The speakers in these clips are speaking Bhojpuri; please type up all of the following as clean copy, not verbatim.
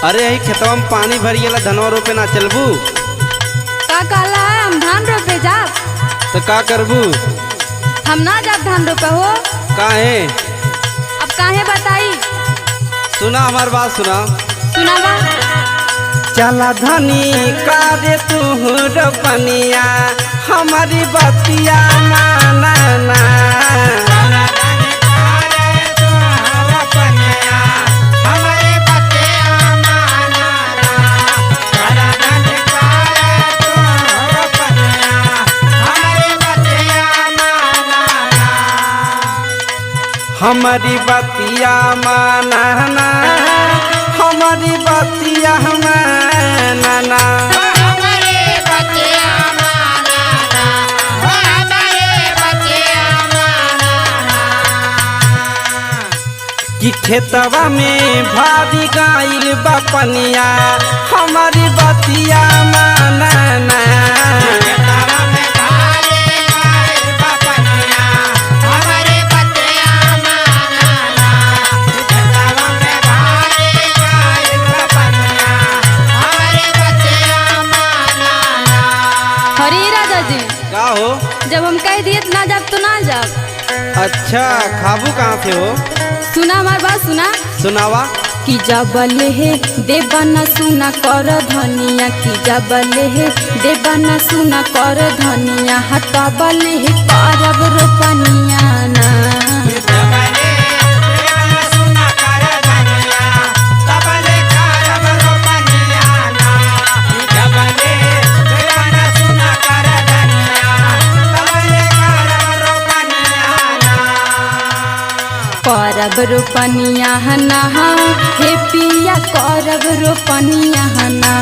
अरे यही खेतवा में पानी भर गेला, धनवा रोपे ना चलबू? का कहला है हम धान रोपे जाब? तो का करबू? हम ना जाब धान रोपे हो। काहे? अब काहे बताई? सुना हमार बात सुना। सुनावा। चला धनी कारे तू रोपनिया हमारी बतिया माना ना। हमारी बतिया माना, हमारी बतिया माना, कि खेतवा में भारी गाइल बपनिया हमारी बतिया माना। का हो? जब हम कह दिए ना जाब तो ना जाब। अच्छा, खाबू कहाँ से हो? सुना हमार बात सुना। सुनावा। कि जबले है देवाना सुना कर धनिया, कि जबले है देवाना सुना कर धनिया, हटबले है करब रोपनिया ना। करब रोपनिया ना हे पिया, करब रोपनिया ना।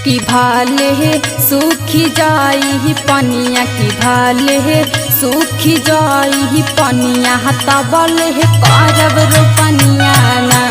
कि भाले है सूखी जाई पनिया, कि भाले है सूखी जाई पनिया, तबल है करब रोपनिया ना।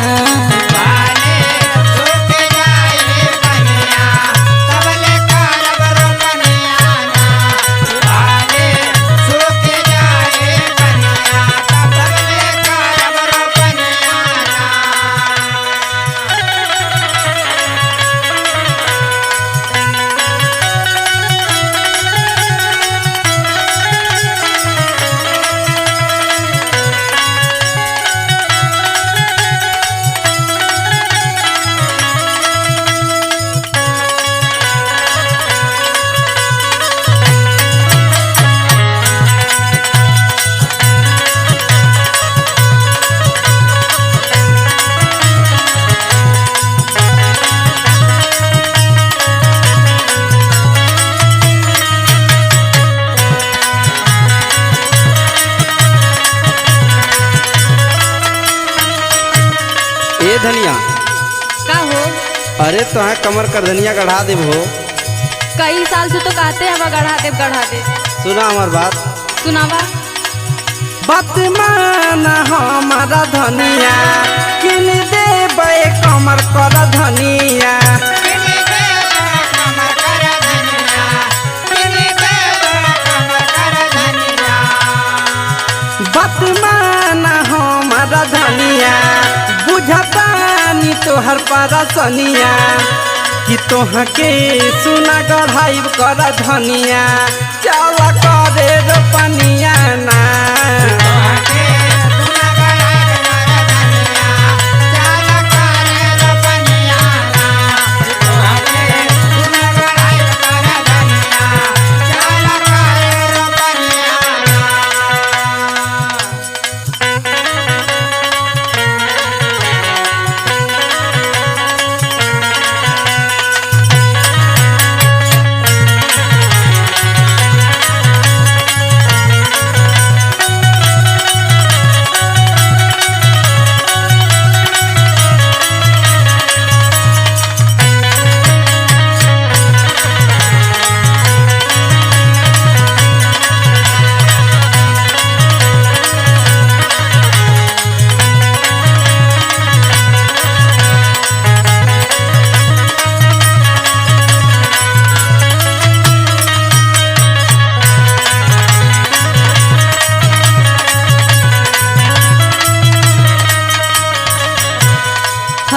धनिया का हो? अरे तो कमर कर धनिया गढ़ा देव हो। कई साल से तो कहते हैं गढ़ा दे गढ़ा दे। सुना हमार बात। सुनावा। बात माना हमारा धनिया, किन देबे कमर कर धनिया। बात माना हमारा धनिया, बुझतानी तोहर परसनिया, कि तोह के सुना गढ़ाई कर धनिया, चल करे रोपनिया ना।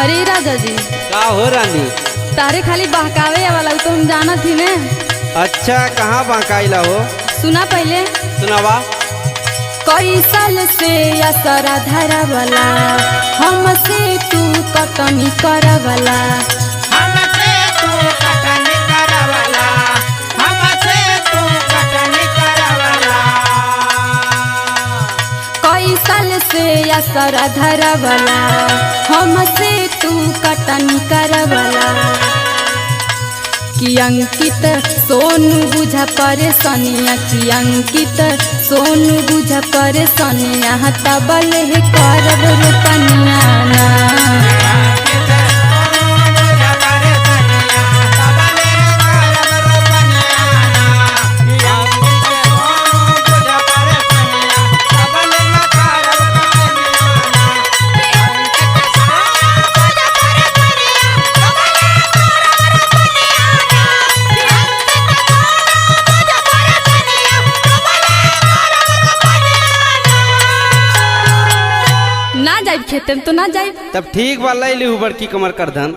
अरे राजा जी, का हो रानी? तारे खाली बहकावे वाला तो हम जाना थी ने। अच्छा, कहाँ बहकाइला हो? सुना पहले। सुनावा। कई साल से असरा धरा वाला, हमसे तू कटनी करा वाला। हमसे तू कटनी करवाला, हमसे तू कटनी करवाला। कई साल से असरा धरा वाला, हमसे तू कटनी करा वाला। कि अंकित सोनू बुझा परेशानिया, कि अंकित सोनू बुझा परेशानिया, तबल है करब रोपनिया ना। ना जाइब खेते में तो ना जाइब। तब ठीक बा, ले ली बड़की कमर कर धन।